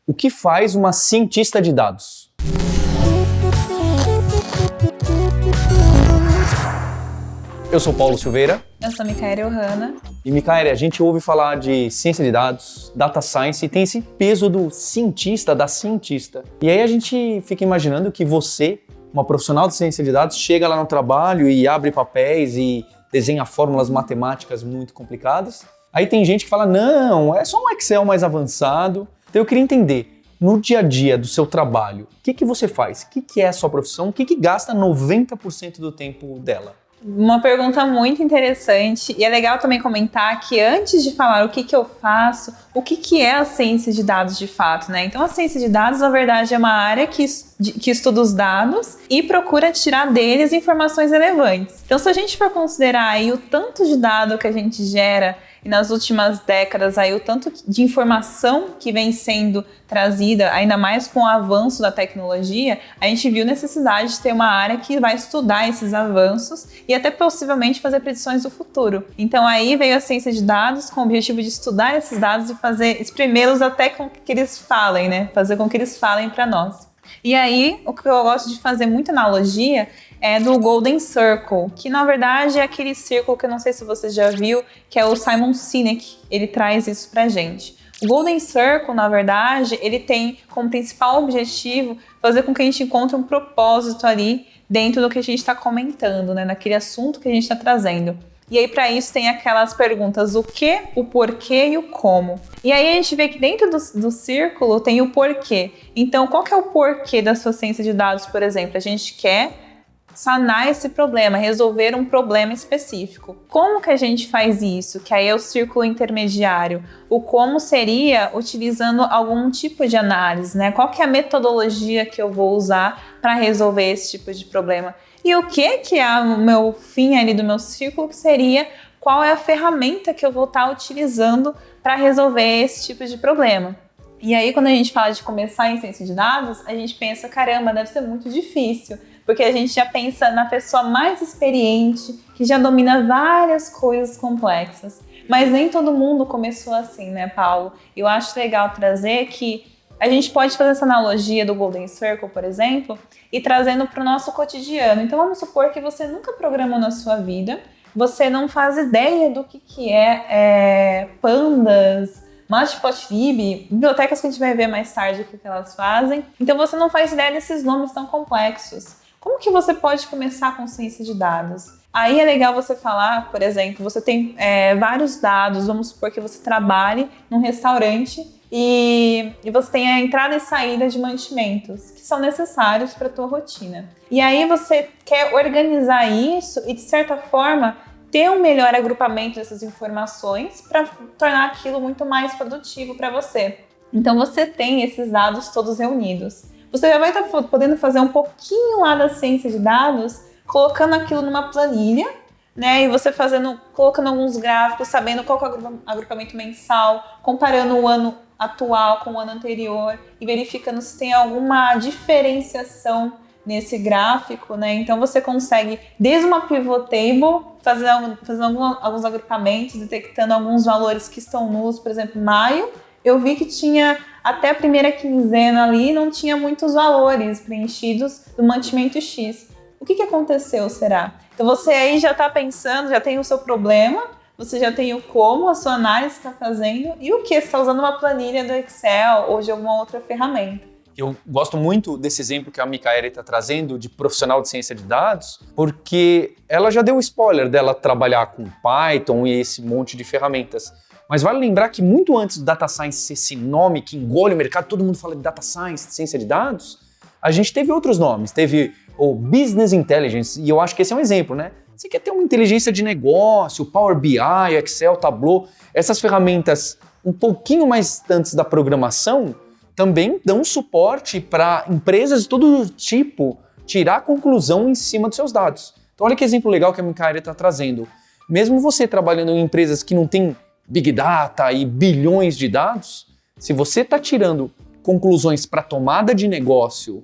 O que faz uma cientista de dados? Eu sou Paulo Silveira. Eu sou Micaela Ohana. E Micaela, a gente ouve falar de ciência de dados, data science, e tem esse peso do cientista, da cientista. E aí a gente fica imaginando que você, uma profissional de ciência de dados, chega lá no trabalho e abre papéis e desenha fórmulas matemáticas muito complicadas. Aí tem gente que fala, não, é só um Excel mais avançado. Então eu queria entender, no dia a dia do seu trabalho, o que você faz? O que é a sua profissão? O que gasta 90% do tempo dela? Uma pergunta muito interessante, e é legal também comentar que antes de falar o que eu faço, o que é a ciência de dados de fato, né? Então a ciência de dados, na verdade, é uma área que estuda os dados e procura tirar deles informações relevantes. Então se a gente for considerar aí o tanto de dado que a gente gera e nas últimas décadas aí o tanto de informação que vem sendo trazida, ainda mais com o avanço da tecnologia, a gente viu necessidade de ter uma área que vai estudar esses avanços e até possivelmente fazer predições do futuro. Então aí veio a ciência de dados com o objetivo de estudar esses dados e espremê-los até com que eles falem, né? Fazer com que eles falem para nós. E aí, o que eu gosto de fazer muita analogia é do Golden Circle, que na verdade é aquele círculo que eu não sei se você já viu, que é o Simon Sinek, ele traz isso pra gente. O Golden Circle, na verdade, ele tem como principal objetivo fazer com que a gente encontre um propósito ali dentro do que a gente está comentando, né, naquele assunto que a gente está trazendo. E aí, para isso, tem aquelas perguntas: o que, o porquê e o como. E aí, a gente vê que dentro do círculo tem o porquê. Então, qual que é o porquê da sua ciência de dados, por exemplo? A gente quer sanar esse problema, resolver um problema específico. Como que a gente faz isso? Que aí é o círculo intermediário. O como seria utilizando algum tipo de análise, né? Qual que é a metodologia que eu vou usar para resolver esse tipo de problema? E o que é o meu fim ali do meu círculo, que seria qual é a ferramenta que eu vou estar utilizando para resolver esse tipo de problema. E aí, quando a gente fala de começar em ciência de dados, a gente pensa, caramba, deve ser muito difícil, porque a gente já pensa na pessoa mais experiente, que já domina várias coisas complexas. Mas nem todo mundo começou assim, né, Paulo? Eu acho legal trazer que a gente pode fazer essa analogia do Golden Circle, por exemplo, e trazendo para o nosso cotidiano. Então vamos supor que você nunca programou na sua vida, você não faz ideia do que é pandas, matplotlib, bibliotecas que a gente vai ver mais tarde o que elas fazem. Então você não faz ideia desses nomes tão complexos. Como que você pode começar com ciência de dados? Aí é legal você falar, por exemplo, você tem vários dados, vamos supor que você trabalhe num restaurante e você tem a entrada e saída de mantimentos que são necessários para a tua rotina. E aí você quer organizar isso e, de certa forma, ter um melhor agrupamento dessas informações para tornar aquilo muito mais produtivo para você. Então você tem esses dados todos reunidos. Você já vai estar podendo fazer um pouquinho lá da ciência de dados, colocando aquilo numa planilha, né? E você colocando alguns gráficos, sabendo qual que é o agrupamento mensal, comparando o ano atual com o ano anterior e verificando se tem alguma diferenciação nesse gráfico, né? Então você consegue, desde uma pivot table, fazer alguns agrupamentos, detectando alguns valores que estão nus. Por exemplo, maio, eu vi que tinha até a primeira quinzena ali, não tinha muitos valores preenchidos do mantimento X. O que aconteceu, será? Então você aí já está pensando, já tem o seu problema, você já tem o como, a sua análise está fazendo e o que? Você está usando uma planilha do Excel ou de alguma outra ferramenta. Eu gosto muito desse exemplo que a Micaela está trazendo de profissional de ciência de dados, porque ela já deu o spoiler dela trabalhar com Python e esse monte de ferramentas. Mas vale lembrar que muito antes do Data Science ser esse nome que engole o mercado, todo mundo fala de Data Science, de ciência de dados, a gente teve outros nomes. Teve o Business Intelligence, e eu acho que esse é um exemplo, né? Você quer ter uma inteligência de negócio, Power BI, Excel, Tableau, essas ferramentas um pouquinho mais distantes da programação, também dão suporte para empresas de todo tipo tirar conclusão em cima dos seus dados. Então olha que exemplo legal que a Micaela está trazendo. Mesmo você trabalhando em empresas que não têm Big Data e bilhões de dados, se você está tirando conclusões para tomada de negócio,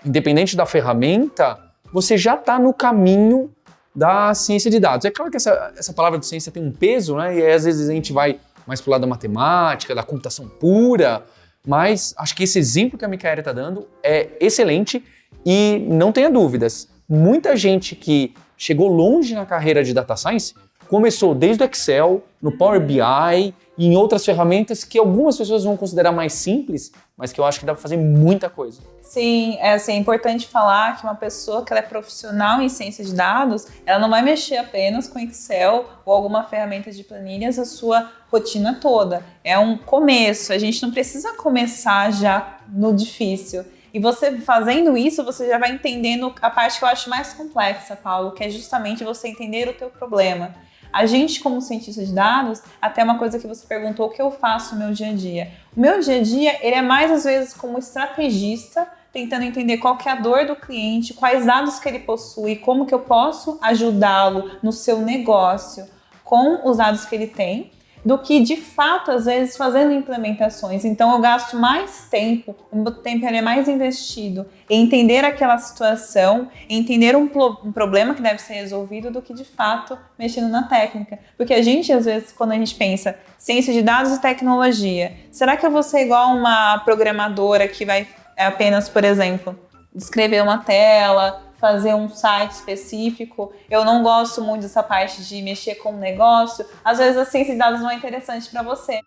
independente da ferramenta, você já está no caminho da ciência de dados. É claro que essa palavra de ciência tem um peso, né? E aí, às vezes a gente vai mais para o lado da matemática, da computação pura, Mas acho que esse exemplo que a Micaela está dando é excelente e não tenha dúvidas. Muita gente que chegou longe na carreira de Data Science começou desde o Excel, no Power BI e em outras ferramentas que algumas pessoas vão considerar mais simples, mas que eu acho que dá para fazer muita coisa. Sim, é importante falar que uma pessoa que ela é profissional em ciência de dados, ela não vai mexer apenas com Excel ou alguma ferramenta de planilhas a sua rotina toda. É um começo, a gente não precisa começar já no difícil. E você fazendo isso, você já vai entendendo a parte que eu acho mais complexa, Paulo, que é justamente você entender o teu problema. A gente, como cientista de dados, até uma coisa que você perguntou, o que eu faço no meu dia a dia? O meu dia a dia, ele é mais às vezes como estrategista, tentando entender qual que é a dor do cliente, quais dados que ele possui, como que eu posso ajudá-lo no seu negócio com os dados que ele tem, do que de fato, às vezes, fazendo implementações. Então eu gasto mais tempo, o meu tempo é mais investido em entender aquela situação, em entender um problema que deve ser resolvido, do que de fato mexendo na técnica. Porque a gente, às vezes, quando a gente pensa ciência de dados e tecnologia, será que eu vou ser igual uma programadora que vai apenas, por exemplo, descrever uma tela, fazer um site específico? Eu não gosto muito dessa parte de mexer com o negócio. Às vezes a ciência de dados não é interessante para você,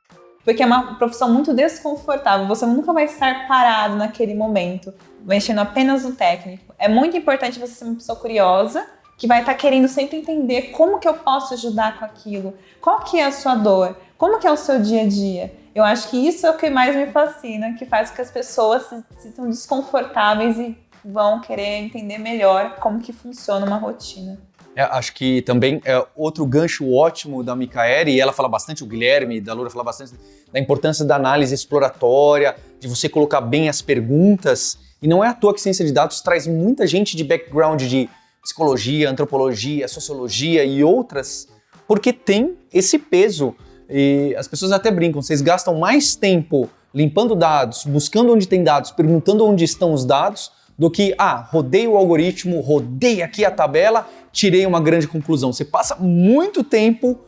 porque é uma profissão muito desconfortável. Você nunca vai estar parado naquele momento, mexendo apenas no técnico. É muito importante você ser uma pessoa curiosa, que vai estar querendo sempre entender como que eu posso ajudar com aquilo, qual que é a sua dor, como que é o seu dia a dia. Eu acho que isso é o que mais me fascina, que faz com que as pessoas se sintam desconfortáveis e vão querer entender melhor como que funciona uma rotina. Acho que também é outro gancho ótimo da Micaela, e ela fala bastante, o Guilherme da Loura fala bastante da importância da análise exploratória, de você colocar bem as perguntas, e não é à toa que ciência de dados traz muita gente de background de psicologia, antropologia, sociologia e outras, porque tem esse peso. E as pessoas até brincam, vocês gastam mais tempo limpando dados, buscando onde tem dados, perguntando onde estão os dados, do que, rodei o algoritmo, rodei aqui a tabela, tirei uma grande conclusão. Você passa muito tempo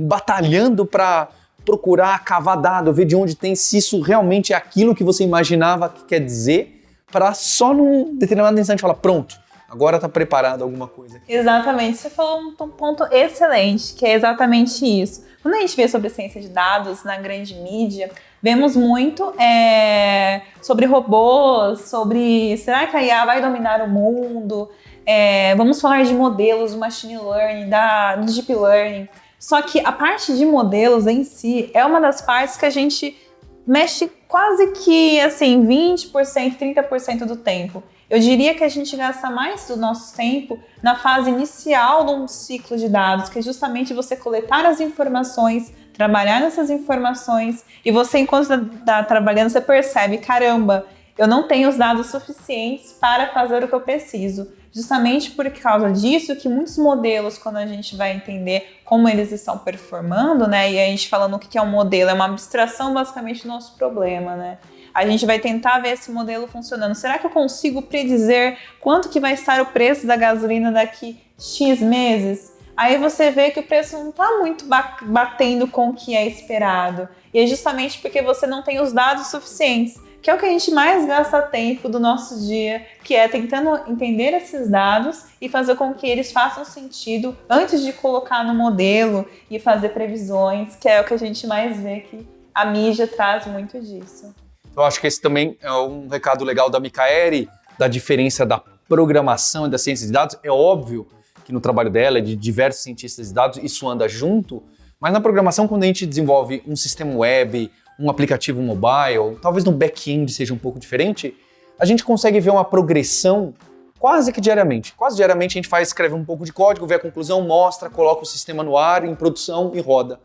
batalhando para procurar, cavar dado, ver de onde tem, se isso realmente é aquilo que você imaginava que quer dizer, para só num determinado instante falar, pronto, agora está preparado alguma coisa aqui. Exatamente, você falou um ponto excelente, que é exatamente isso. Quando a gente vê sobre ciência de dados na grande mídia, vemos muito sobre robôs, sobre será que a IA vai dominar o mundo? Vamos falar de modelos do machine learning, do deep learning. Só que a parte de modelos em si é uma das partes que a gente mexe quase que assim 20%, 30% do tempo. Eu diria que a gente gasta mais do nosso tempo na fase inicial de um ciclo de dados, que é justamente você coletar as informações, trabalhar nessas informações, e você, enquanto está trabalhando, você percebe, caramba, eu não tenho os dados suficientes para fazer o que eu preciso. Justamente por causa disso que muitos modelos, quando a gente vai entender como eles estão performando, né, e a gente falando o que é um modelo, é uma abstração basicamente do nosso problema, né? A gente vai tentar ver esse modelo funcionando. Será que eu consigo predizer quanto que vai estar o preço da gasolina daqui X meses? Aí você vê que o preço não está muito batendo com o que é esperado. E é justamente porque você não tem os dados suficientes, que é o que a gente mais gasta tempo do nosso dia, que é tentando entender esses dados e fazer com que eles façam sentido antes de colocar no modelo e fazer previsões, que é o que a gente mais vê que a mídia traz muito disso. Eu acho que esse também é um recado legal da Micaela, da diferença da programação e da ciência de dados. É óbvio que no trabalho dela, de diversos cientistas de dados, isso anda junto, mas na programação, quando a gente desenvolve um sistema web, um aplicativo mobile, talvez no back-end seja um pouco diferente, a gente consegue ver uma progressão quase que diariamente. Quase diariamente a gente escreve um pouco de código, vê a conclusão, mostra, coloca o sistema no ar, em produção e roda.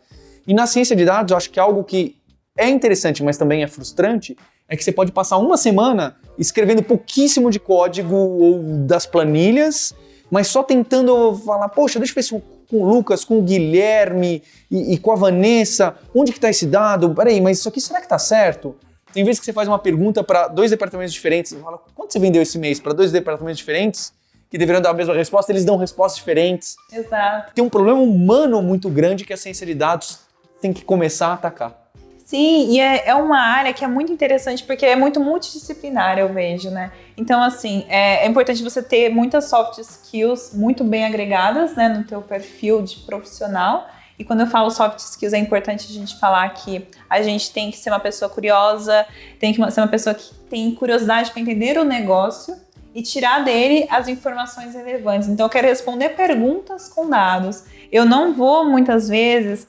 E na ciência de dados, eu acho que algo que é interessante, mas também é frustrante, é que você pode passar uma semana escrevendo pouquíssimo de código ou das planilhas, mas só tentando falar, poxa, deixa eu ver se com o Lucas, com o Guilherme e com a Vanessa, onde que está esse dado? Peraí, mas isso aqui será que está certo? Tem vezes que você faz uma pergunta para 2 departamentos diferentes, e fala, quanto você vendeu esse mês para 2 departamentos diferentes, que deveriam dar a mesma resposta, eles dão respostas diferentes. Exato. Tem um problema humano muito grande que a ciência de dados tem que começar a atacar. Sim, e é uma área que é muito interessante porque é muito multidisciplinar, eu vejo, né? Então, assim, é importante você ter muitas soft skills muito bem agregadas, né, no teu perfil de profissional. E quando eu falo soft skills, é importante a gente falar que a gente tem que ser uma pessoa curiosa, tem que ser uma pessoa que tem curiosidade para entender o negócio e tirar dele as informações relevantes. Então, eu quero responder perguntas com dados. Eu não vou, muitas vezes,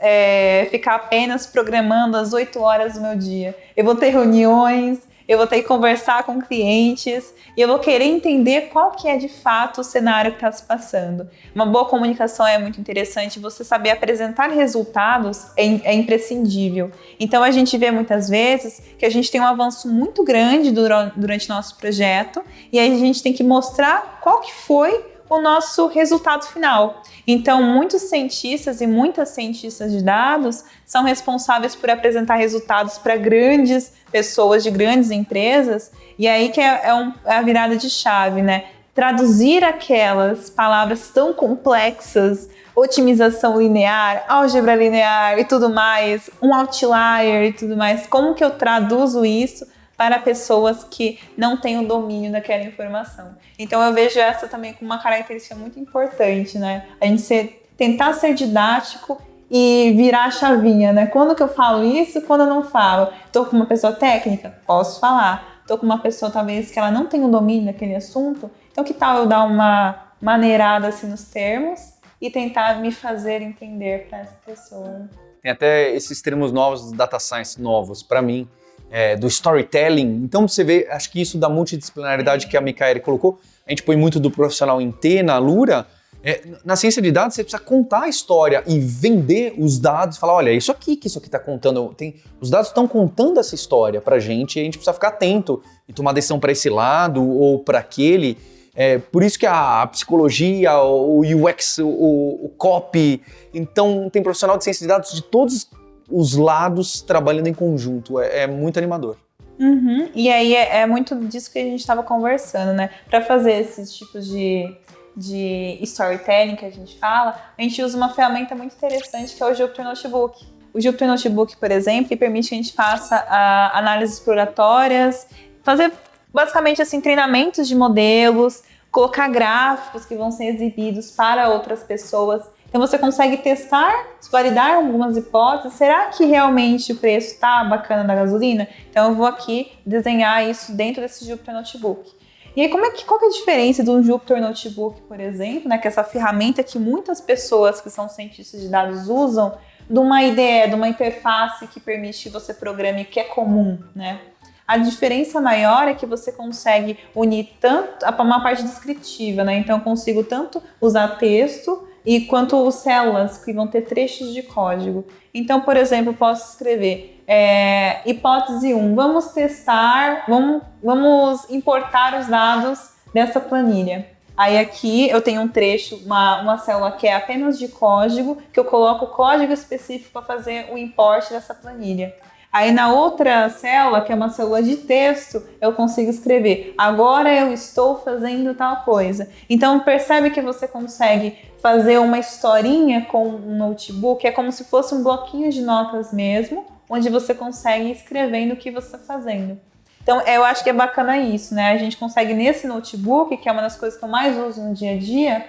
ficar apenas programando as 8 horas do meu dia. Eu vou ter reuniões, eu vou ter que conversar com clientes e eu vou querer entender qual que é, de fato, o cenário que está se passando. Uma boa comunicação é muito interessante, você saber apresentar resultados é imprescindível. Então, a gente vê muitas vezes que a gente tem um avanço muito grande durante nosso projeto e aí a gente tem que mostrar qual que foi o nosso resultado final. Então, muitos cientistas e muitas cientistas de dados são responsáveis por apresentar resultados para grandes pessoas de grandes empresas, e aí que é a virada de chave, né? Traduzir aquelas palavras tão complexas, otimização linear, álgebra linear e tudo mais, um outlier e tudo mais, como que eu traduzo isso para pessoas que não têm o domínio daquela informação. Então eu vejo essa também como uma característica muito importante, né? A gente tentar ser didático e virar a chavinha, né? Quando que eu falo isso, quando eu não falo. Estou com uma pessoa técnica? Posso falar. Estou com uma pessoa talvez que ela não tem o domínio daquele assunto, então que tal eu dar uma maneirada assim nos termos e tentar me fazer entender para essa pessoa? Tem até esses termos novos, data science novos, para mim, do storytelling. Então você vê, acho que isso da multidisciplinaridade que a Micaele colocou, a gente põe muito do profissional em T, na Alura. Na ciência de dados você precisa contar a história e vender os dados, falar, olha, isso aqui está contando, os dados estão contando essa história pra gente e a gente precisa ficar atento e tomar decisão para esse lado ou para aquele. Por isso que a psicologia, o UX, o copy, então tem profissional de ciência de dados de todos os lados trabalhando em conjunto, é muito animador. Uhum. E aí é muito disso que a gente estava conversando, né? Para fazer esses tipos de storytelling que a gente fala, a gente usa uma ferramenta muito interessante que é o Jupyter Notebook. O Jupyter Notebook, por exemplo, permite que a gente faça análises exploratórias, fazer basicamente assim, treinamentos de modelos, colocar gráficos que vão ser exibidos para outras pessoas. Então você consegue testar, validar algumas hipóteses. Será que realmente o preço está bacana da gasolina? Então eu vou aqui desenhar isso dentro desse Jupyter Notebook. E aí, qual que é a diferença de um Jupyter Notebook, por exemplo, né, que é essa ferramenta que muitas pessoas que são cientistas de dados usam, de uma IDE, de uma interface que permite que você programe o que é comum, né? A diferença maior é que você consegue unir tanto uma parte descritiva, né? Então eu consigo tanto usar texto e quanto células que vão ter trechos de código. Então, por exemplo, eu posso escrever hipótese 1, vamos testar, vamos importar os dados dessa planilha. Aí aqui eu tenho um trecho, uma célula que é apenas de código, que eu coloco o código específico para fazer o import dessa planilha. Aí na outra célula, que é uma célula de texto, eu consigo escrever, agora eu estou fazendo tal coisa. Então percebe que você consegue fazer uma historinha com um notebook, é como se fosse um bloquinho de notas mesmo, onde você consegue ir escrevendo o que você está fazendo. Então eu acho que é bacana isso, né? A gente consegue nesse notebook, que é uma das coisas que eu mais uso no dia a dia,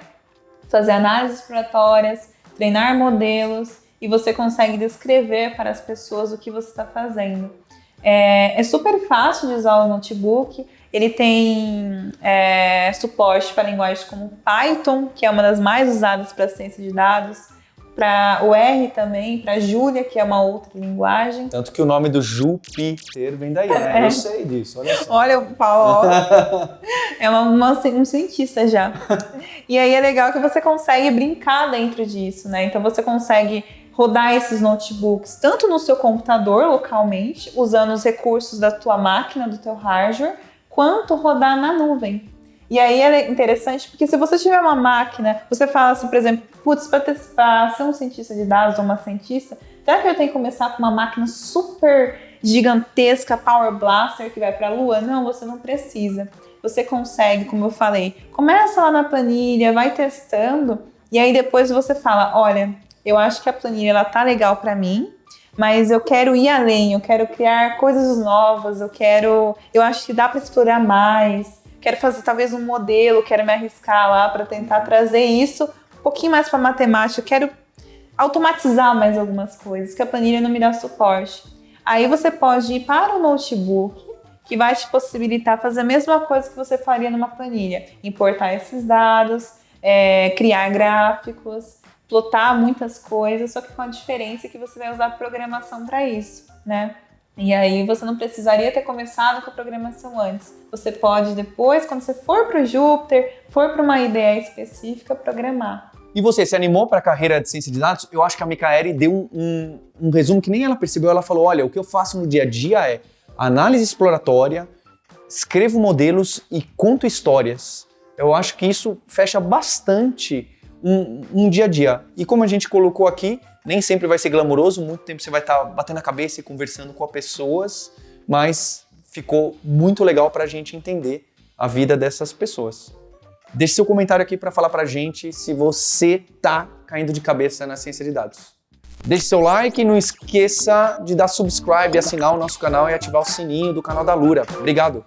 fazer análises exploratórias, treinar modelos, e você consegue descrever para as pessoas o que você está fazendo. É super fácil de usar o notebook, ele tem suporte para linguagens como Python, que é uma das mais usadas para ciência de dados, para o R também, para Julia, que é uma outra linguagem. Tanto que o nome do Jupyter vem daí, né? Eu sei disso, olha só. Olha o Paulo, é um cientista já. E aí é legal que você consegue brincar dentro disso, né? Então você consegue rodar esses notebooks tanto no seu computador localmente, usando os recursos da tua máquina, do teu hardware, quanto rodar na nuvem. E aí é interessante porque se você tiver uma máquina, você fala assim, por exemplo, putz, para ser um cientista de dados ou uma cientista, será que eu tenho que começar com uma máquina super gigantesca, Power Blaster, que vai para a Lua? Não, você não precisa. Você consegue, como eu falei, começa lá na planilha, vai testando, e aí depois você fala, olha, eu acho que a planilha ela tá legal para mim, mas eu quero ir além, eu quero criar coisas novas, eu acho que dá para explorar mais, quero fazer talvez um modelo, quero me arriscar lá para tentar trazer isso um pouquinho mais para matemática, eu quero automatizar mais algumas coisas, que a planilha não me dá suporte. Aí você pode ir para o notebook, que vai te possibilitar fazer a mesma coisa que você faria numa planilha. Importar esses dados, criar gráficos, plotar muitas coisas, só que com a diferença que você vai usar programação para isso, né? E aí você não precisaria ter começado com a programação antes. Você pode depois, quando você for para o Jupyter, for para uma ideia específica, programar. E você, se animou para a carreira de ciência de dados? Eu acho que a Micaele deu um resumo que nem ela percebeu. Ela falou, olha, o que eu faço no dia a dia é análise exploratória, escrevo modelos e conto histórias. Eu acho que isso fecha bastante um dia a dia. E como a gente colocou aqui, nem sempre vai ser glamouroso, muito tempo você vai estar batendo a cabeça e conversando com as pessoas, mas ficou muito legal para a gente entender a vida dessas pessoas. Deixe seu comentário aqui para falar pra gente se você tá caindo de cabeça na ciência de dados. Deixe seu like e não esqueça de dar subscribe, assinar o nosso canal e ativar o sininho do canal da Lura. Obrigado!